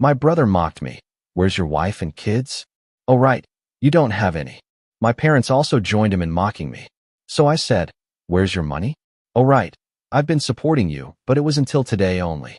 My brother mocked me. Where's your wife and kids? Oh, right, you don't have any. My parents also joined him in mocking me. So I said, where's your money? Oh, right, I've been supporting you, but it was until today only.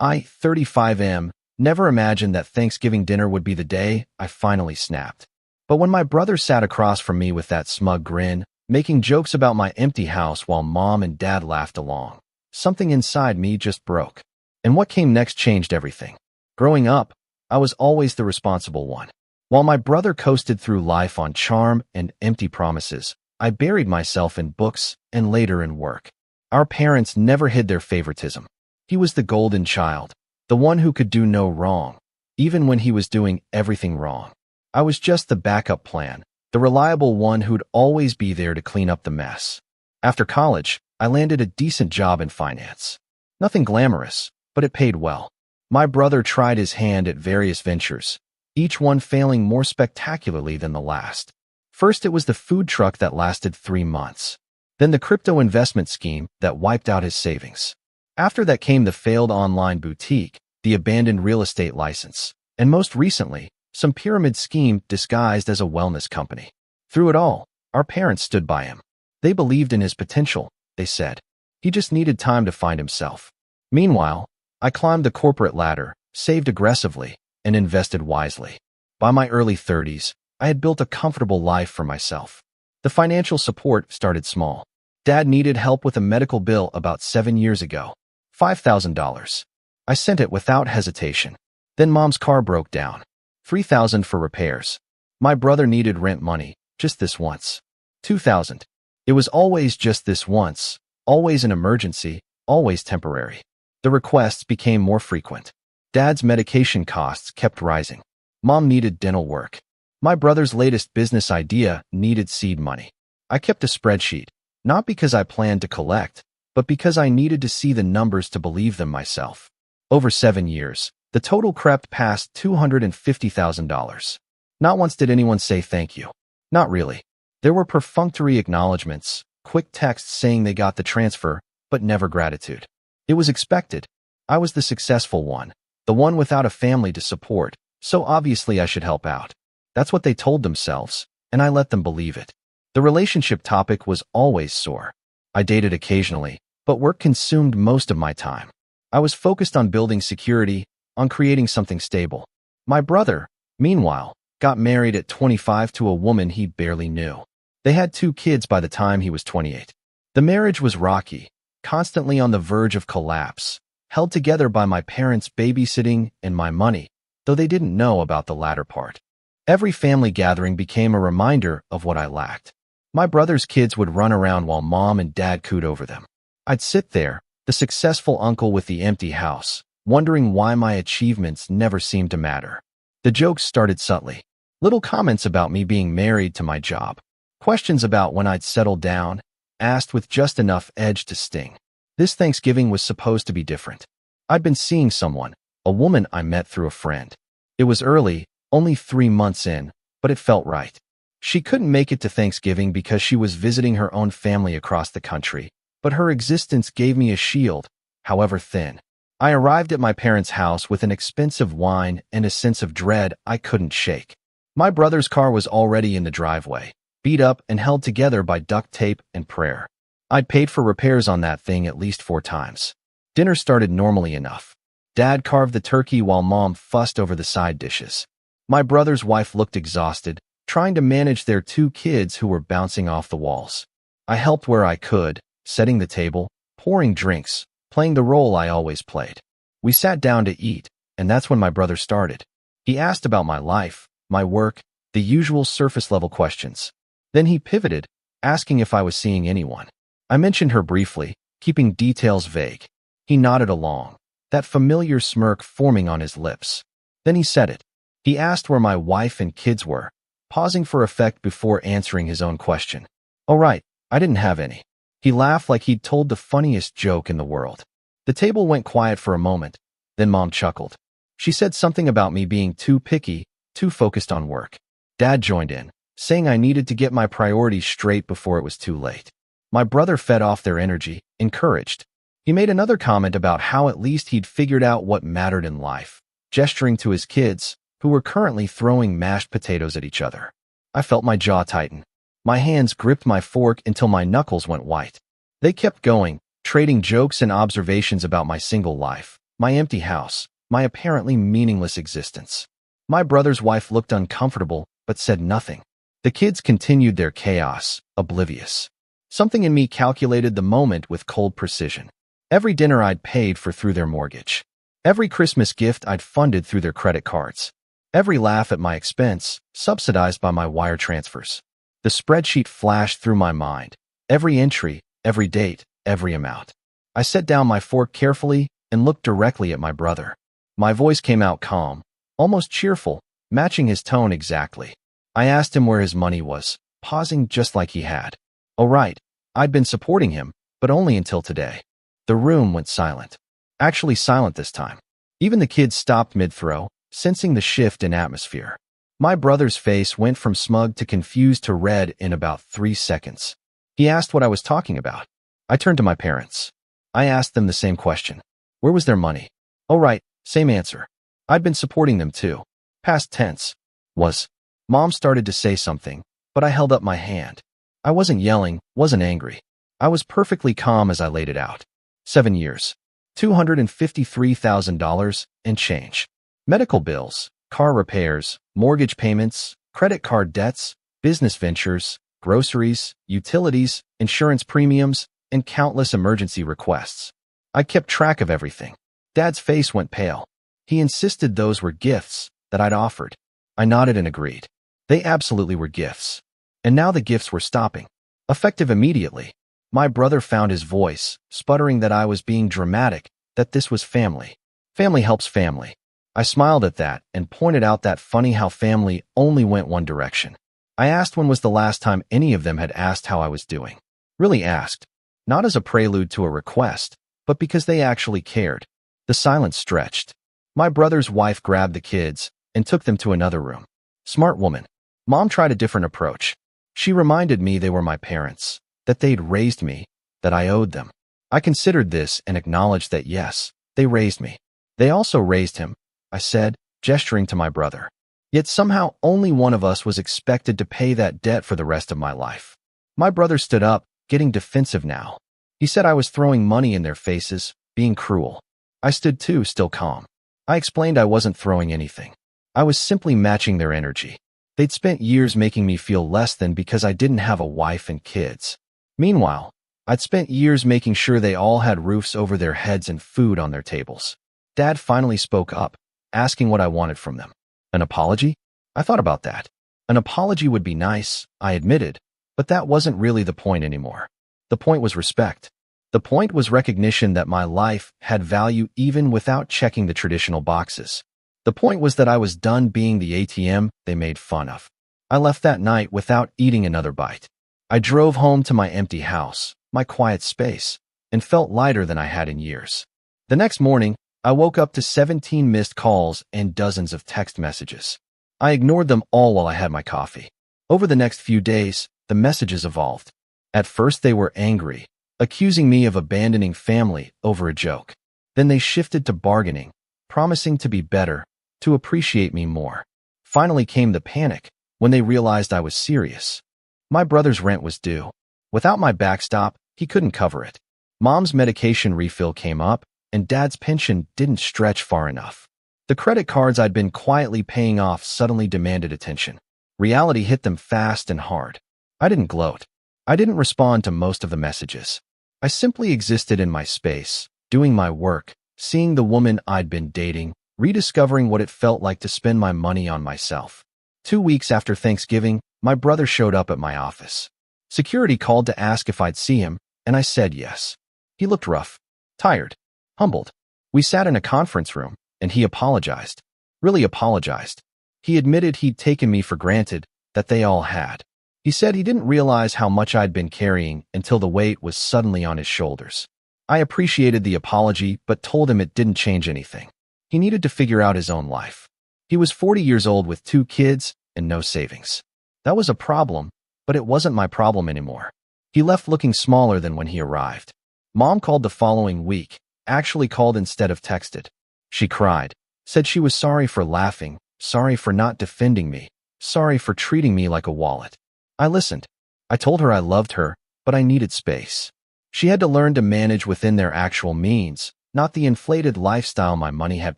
I, 35 never imagined that Thanksgiving dinner would be the day I finally snapped. But when my brother sat across from me with that smug grin, making jokes about my empty house while mom and dad laughed along, something inside me just broke. And what came next changed everything. Growing up, I was always the responsible one. While my brother coasted through life on charm and empty promises, I buried myself in books and later in work. Our parents never hid their favoritism. He was the golden child, the one who could do no wrong, even when he was doing everything wrong. I was just the backup plan, the reliable one who'd always be there to clean up the mess. After college, I landed a decent job in finance. Nothing glamorous, but it paid well. My brother tried his hand at various ventures, each one failing more spectacularly than the last. First, it was the food truck that lasted 3 months. Then the crypto investment scheme that wiped out his savings. After that came the failed online boutique, the abandoned real estate license, and most recently, some pyramid scheme disguised as a wellness company. Through it all, our parents stood by him. They believed in his potential, they said. He just needed time to find himself. Meanwhile, I climbed the corporate ladder, saved aggressively, and invested wisely. By my early 30s, I had built a comfortable life for myself. The financial support started small. Dad needed help with a medical bill about 7 years ago. $5,000. I sent it without hesitation. Then mom's car broke down. $3,000 for repairs. My brother needed rent money, just this once. $2,000. It was always just this once, always an emergency, always temporary. The requests became more frequent. Dad's medication costs kept rising. Mom needed dental work. My brother's latest business idea needed seed money. I kept a spreadsheet, not because I planned to collect, but because I needed to see the numbers to believe them myself. Over 7 years, the total crept past $250,000. Not once did anyone say thank you. Not really. There were perfunctory acknowledgments, quick texts saying they got the transfer, but never gratitude. It was expected. I was the successful one, the one without a family to support, so obviously I should help out. That's what they told themselves, and I let them believe it. The relationship topic was always sore. I dated occasionally, but work consumed most of my time. I was focused on building security, on creating something stable. My brother, meanwhile, got married at 25 to a woman he barely knew. They had 2 kids by the time he was 28. The marriage was rocky, constantly on the verge of collapse, held together by my parents' babysitting and my money, though they didn't know about the latter part. Every family gathering became a reminder of what I lacked. My brother's kids would run around while mom and dad cooed over them. I'd sit there, the successful uncle with the empty house, wondering why my achievements never seemed to matter. The jokes started subtly. Little comments about me being married to my job. Questions about when I'd settle down, asked with just enough edge to sting. This Thanksgiving was supposed to be different. I'd been seeing someone, a woman I met through a friend. It was early, only 3 months in, but it felt right. She couldn't make it to Thanksgiving because she was visiting her own family across the country, but her existence gave me a shield, however thin. I arrived at my parents' house with an expensive wine and a sense of dread I couldn't shake. My brother's car was already in the driveway, beat up and held together by duct tape and prayer. I'd paid for repairs on that thing at least 4 times. Dinner started normally enough. Dad carved the turkey while mom fussed over the side dishes. My brother's wife looked exhausted, trying to manage their 2 kids who were bouncing off the walls. I helped where I could, setting the table, pouring drinks, playing the role I always played. We sat down to eat, and that's when my brother started. He asked about my life, my work, the usual surface-level questions. Then he pivoted, asking if I was seeing anyone. I mentioned her briefly, keeping details vague. He nodded along, that familiar smirk forming on his lips. Then he said it. He asked where my wife and kids were, pausing for effect before answering his own question. Oh right, I didn't have any. He laughed like he'd told the funniest joke in the world. The table went quiet for a moment, then Mom chuckled. She said something about me being too picky, too focused on work. Dad joined in, saying I needed to get my priorities straight before it was too late. My brother fed off their energy, encouraged. He made another comment about how at least he'd figured out what mattered in life. gesturing to his kids, who were currently throwing mashed potatoes at each other. I felt my jaw tighten. My hands gripped my fork until my knuckles went white. They kept going, trading jokes and observations about my single life, my empty house, my apparently meaningless existence. My brother's wife looked uncomfortable, but said nothing. The kids continued their chaos, oblivious. Something in me calculated the moment with cold precision. Every dinner I'd paid for through their mortgage. Every Christmas gift I'd funded through their credit cards. Every laugh at my expense, subsidized by my wire transfers. The spreadsheet flashed through my mind. Every entry, every date, every amount. I set down my fork carefully and looked directly at my brother. My voice came out calm, almost cheerful, matching his tone exactly. I asked him where his money was, pausing just like he had. Oh right, I'd been supporting him, but only until today. The room went silent. Actually silent this time. Even the kids stopped mid-throw, sensing the shift in atmosphere. My brother's face went from smug to confused to red in about 3 seconds. He asked what I was talking about. I turned to my parents. I asked them the same question. Where was their money? Oh right, same answer. I'd been supporting them too. Past tense. Was. Mom started to say something, but I held up my hand. I wasn't yelling, wasn't angry. I was perfectly calm as I laid it out. 7 years. $253,000 and change. Medical bills, car repairs, mortgage payments, credit card debts, business ventures, groceries, utilities, insurance premiums, and countless emergency requests. I kept track of everything. Dad's face went pale. He insisted those were gifts that I'd offered. I nodded and agreed. They absolutely were gifts. And now the gifts were stopping. Effective immediately. My brother found his voice, sputtering that I was being dramatic, that this was family. Family helps family. I smiled at that and pointed out that funny how family only went one direction. I asked when was the last time any of them had asked how I was doing. Really asked. Not as a prelude to a request, but because they actually cared. The silence stretched. My brother's wife grabbed the kids and took them to another room. Smart woman. Mom tried a different approach. She reminded me they were my parents, that they'd raised me, that I owed them. I considered this and acknowledged that yes, they raised me. They also raised him, I said, gesturing to my brother. Yet somehow only one of us was expected to pay that debt for the rest of my life. My brother stood up, getting defensive now. He said I was throwing money in their faces, being cruel. I stood too, still calm. I explained I wasn't throwing anything. I was simply matching their energy. They'd spent years making me feel less than because I didn't have a wife and kids. Meanwhile, I'd spent years making sure they all had roofs over their heads and food on their tables. Dad finally spoke up, asking what I wanted from them. An apology? I thought about that. An apology would be nice, I admitted, but that wasn't really the point anymore. The point was respect. The point was recognition that my life had value even without checking the traditional boxes. The point was that I was done being the ATM they made fun of. I left that night without eating another bite. I drove home to my empty house, my quiet space, and felt lighter than I had in years. The next morning, I woke up to 17 missed calls and dozens of text messages. I ignored them all while I had my coffee. Over the next few days, the messages evolved. At first they were angry, accusing me of abandoning family over a joke. Then they shifted to bargaining, promising to be better, to appreciate me more. Finally came the panic, when they realized I was serious. My brother's rent was due. Without my backstop, he couldn't cover it. Mom's medication refill came up, and Dad's pension didn't stretch far enough. The credit cards I'd been quietly paying off suddenly demanded attention. Reality hit them fast and hard. I didn't gloat. I didn't respond to most of the messages. I simply existed in my space, doing my work, seeing the woman I'd been dating, rediscovering what it felt like to spend my money on myself. 2 weeks after Thanksgiving, my brother showed up at my office. Security called to ask if I'd see him, and I said yes. He looked rough, tired, humbled. We sat in a conference room, and he apologized. Really apologized. He admitted he'd taken me for granted, that they all had. He said he didn't realize how much I'd been carrying until the weight was suddenly on his shoulders. I appreciated the apology, but told him it didn't change anything. He needed to figure out his own life. He was 40 years old with 2 kids and no savings. That was a problem, but it wasn't my problem anymore. He left looking smaller than when he arrived. Mom called the following week, actually called instead of texted. She cried. Said she was sorry for laughing, sorry for not defending me, sorry for treating me like a wallet. I listened. I told her I loved her, but I needed space. She had to learn to manage within their actual means, not the inflated lifestyle my money had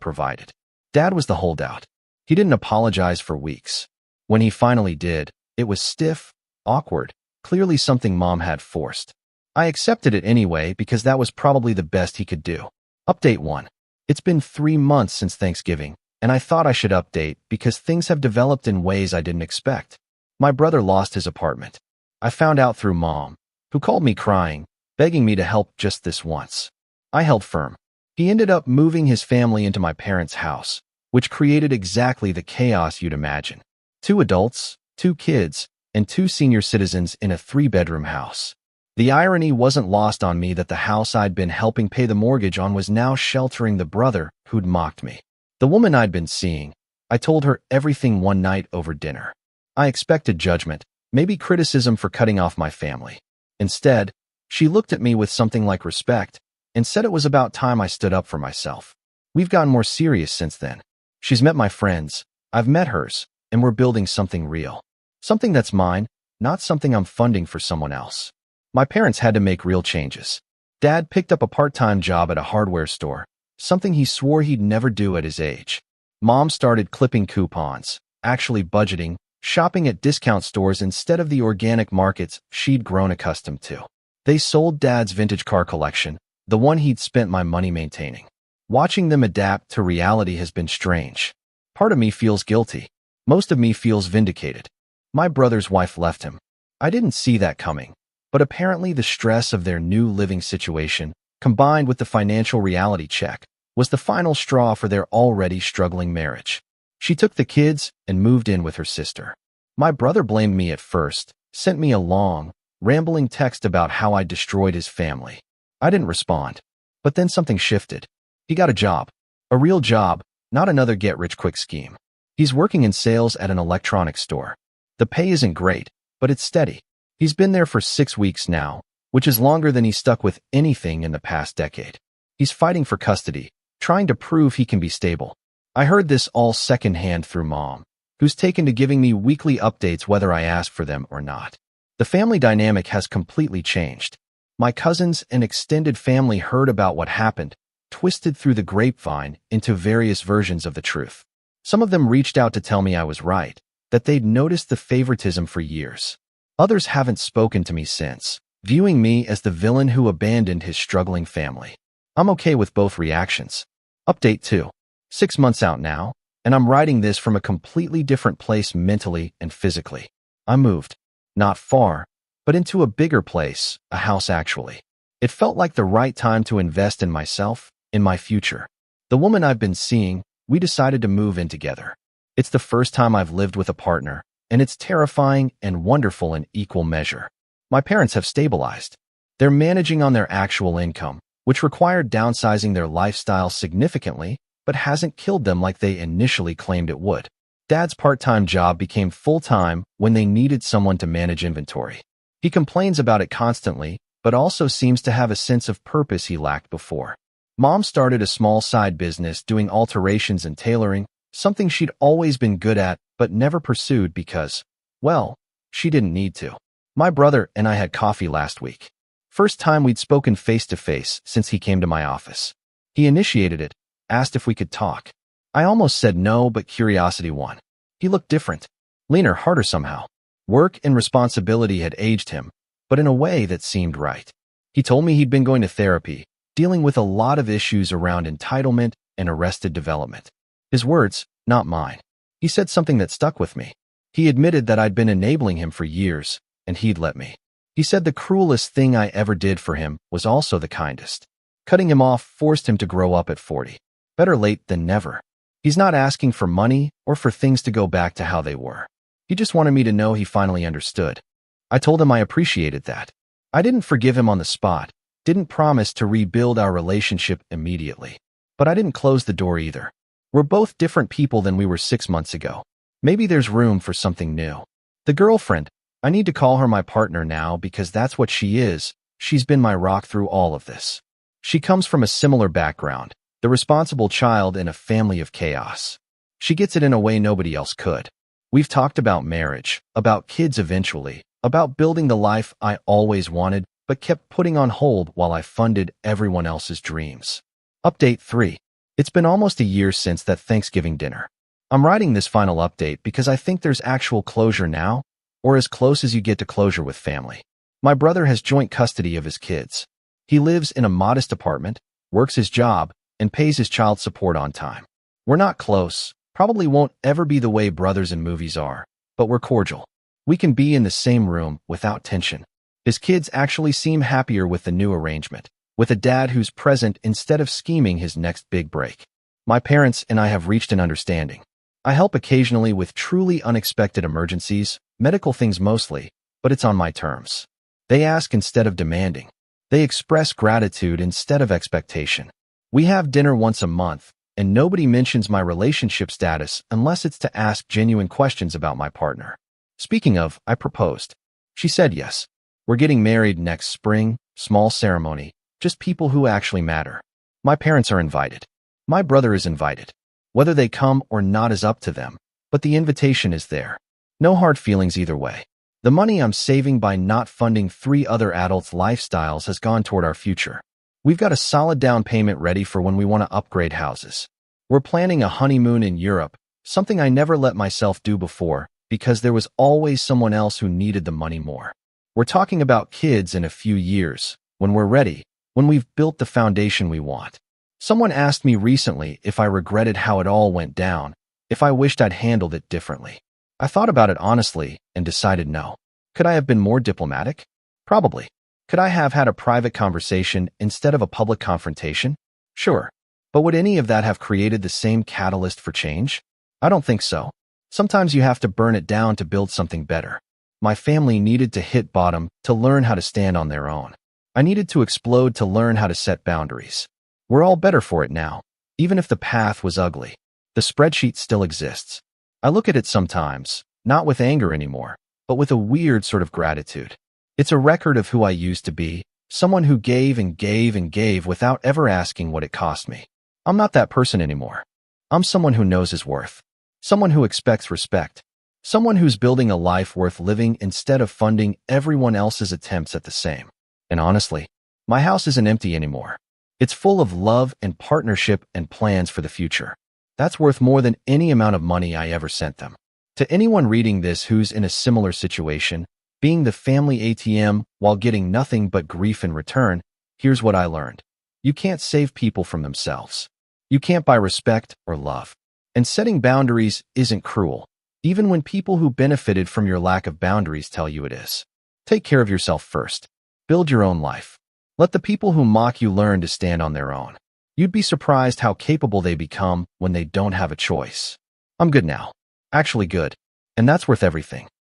provided. Dad was the holdout. He didn't apologize for weeks. When he finally did, it was stiff, awkward, clearly something Mom had forced. I accepted it anyway because that was probably the best he could do. Update 1. It's been 3 months since Thanksgiving, and I thought I should update because things have developed in ways I didn't expect. My brother lost his apartment. I found out through Mom, who called me crying, begging me to help just this once. I held firm. He ended up moving his family into my parents' house, which created exactly the chaos you'd imagine. 2 adults, 2 kids, and 2 senior citizens in a 3-bedroom house. The irony wasn't lost on me that the house I'd been helping pay the mortgage on was now sheltering the brother who'd mocked me. The woman I'd been seeing, I told her everything one night over dinner. I expected judgment, maybe criticism for cutting off my family. Instead, she looked at me with something like respect and said it was about time I stood up for myself. We've gotten more serious since then. She's met my friends, I've met hers, and we're building something real. Something that's mine, not something I'm funding for someone else. My parents had to make real changes. Dad picked up a part-time job at a hardware store, something he swore he'd never do at his age. Mom started clipping coupons, actually budgeting, shopping at discount stores instead of the organic markets she'd grown accustomed to. They sold Dad's vintage car collection, the one he'd spent my money maintaining. Watching them adapt to reality has been strange. Part of me feels guilty. Most of me feels vindicated. My brother's wife left him. I didn't see that coming. But apparently the stress of their new living situation, combined with the financial reality check, was the final straw for their already struggling marriage. She took the kids and moved in with her sister. My brother blamed me at first, sent me a long, rambling text about how I destroyed his family. I didn't respond. But then something shifted. He got a job. A real job, not another get-rich-quick scheme. He's working in sales at an electronics store. The pay isn't great, but it's steady. He's been there for 6 weeks now, which is longer than he's stuck with anything in the past decade. He's fighting for custody, trying to prove he can be stable. I heard this all secondhand through Mom, who's taken to giving me weekly updates whether I ask for them or not. The family dynamic has completely changed. My cousins and extended family heard about what happened, twisted through the grapevine into various versions of the truth. Some of them reached out to tell me I was right, that they'd noticed the favoritism for years. Others haven't spoken to me since, viewing me as the villain who abandoned his struggling family. I'm okay with both reactions. Update 2. 6 months out now, and I'm writing this from a completely different place mentally and physically. I moved. Not far, but into a bigger place, a house actually. It felt like the right time to invest in myself, in my future. The woman I've been seeing, we decided to move in together. It's the first time I've lived with a partner, and it's terrifying and wonderful in equal measure. My parents have stabilized. They're managing on their actual income, which required downsizing their lifestyle significantly, but hasn't killed them like they initially claimed it would. Dad's part-time job became full-time when they needed someone to manage inventory. He complains about it constantly, but also seems to have a sense of purpose he lacked before. Mom started a small side business doing alterations and tailoring, something she'd always been good at but never pursued because, well, she didn't need to. My brother and I had coffee last week. First time we'd spoken face-to-face since he came to my office. He initiated it, asked if we could talk. I almost said no, but curiosity won. He looked different, leaner, harder somehow. Work and responsibility had aged him, but in a way that seemed right. He told me he'd been going to therapy, dealing with a lot of issues around entitlement and arrested development. His words, not mine. He said something that stuck with me. He admitted that I'd been enabling him for years, and he'd let me. He said the cruelest thing I ever did for him was also the kindest. Cutting him off forced him to grow up at 40. Better late than never. He's not asking for money or for things to go back to how they were. He just wanted me to know he finally understood. I told him I appreciated that. I didn't forgive him on the spot, didn't promise to rebuild our relationship immediately. But I didn't close the door either. We're both different people than we were 6 months ago. Maybe there's room for something new. The girlfriend, I need to call her my partner now because that's what she is. She's been my rock through all of this. She comes from a similar background, the responsible child in a family of chaos. She gets it in a way nobody else could. We've talked about marriage, about kids eventually, about building the life I always wanted but kept putting on hold while I funded everyone else's dreams. Update 3. It's been almost a year since that Thanksgiving dinner. I'm writing this final update because I think there's actual closure now, or as close as you get to closure with family. My brother has joint custody of his kids. He lives in a modest apartment, works his job, and pays his child support on time. We're not close, probably won't ever be the way brothers in movies are, but we're cordial. We can be in the same room without tension. His kids actually seem happier with the new arrangement, with a dad who's present instead of scheming his next big break. My parents and I have reached an understanding. I help occasionally with truly unexpected emergencies, medical things mostly, but it's on my terms. They ask instead of demanding. They express gratitude instead of expectation. We have dinner once a month, and nobody mentions my relationship status unless it's to ask genuine questions about my partner. Speaking of, I proposed. She said yes. We're getting married next spring, small ceremony, just people who actually matter. My parents are invited. My brother is invited. Whether they come or not is up to them, but the invitation is there. No hard feelings either way. The money I'm saving by not funding 3 other adults' lifestyles has gone toward our future. We've got a solid down payment ready for when we want to upgrade houses. We're planning a honeymoon in Europe, something I never let myself do before because there was always someone else who needed the money more. We're talking about kids in a few years, when we're ready, when we've built the foundation we want. Someone asked me recently if I regretted how it all went down, if I wished I'd handled it differently. I thought about it honestly and decided no. Could I have been more diplomatic? Probably. Could I have had a private conversation instead of a public confrontation? Sure. But would any of that have created the same catalyst for change? I don't think so. Sometimes you have to burn it down to build something better. My family needed to hit bottom to learn how to stand on their own. I needed to explode to learn how to set boundaries. We're all better for it now, even if the path was ugly. The spreadsheet still exists. I look at it sometimes, not with anger anymore, but with a weird sort of gratitude. It's a record of who I used to be, someone who gave and gave and gave without ever asking what it cost me. I'm not that person anymore. I'm someone who knows his worth, someone who expects respect, someone who's building a life worth living instead of funding everyone else's attempts at the same. And honestly, my house isn't empty anymore. It's full of love and partnership and plans for the future. That's worth more than any amount of money I ever sent them. To anyone reading this who's in a similar situation, being the family ATM while getting nothing but grief in return, here's what I learned. You can't save people from themselves. You can't buy respect or love. And setting boundaries isn't cruel, even when people who benefited from your lack of boundaries tell you it is. Take care of yourself first. Build your own life. Let the people who mock you learn to stand on their own. You'd be surprised how capable they become when they don't have a choice. I'm good now. Actually good. And that's worth everything.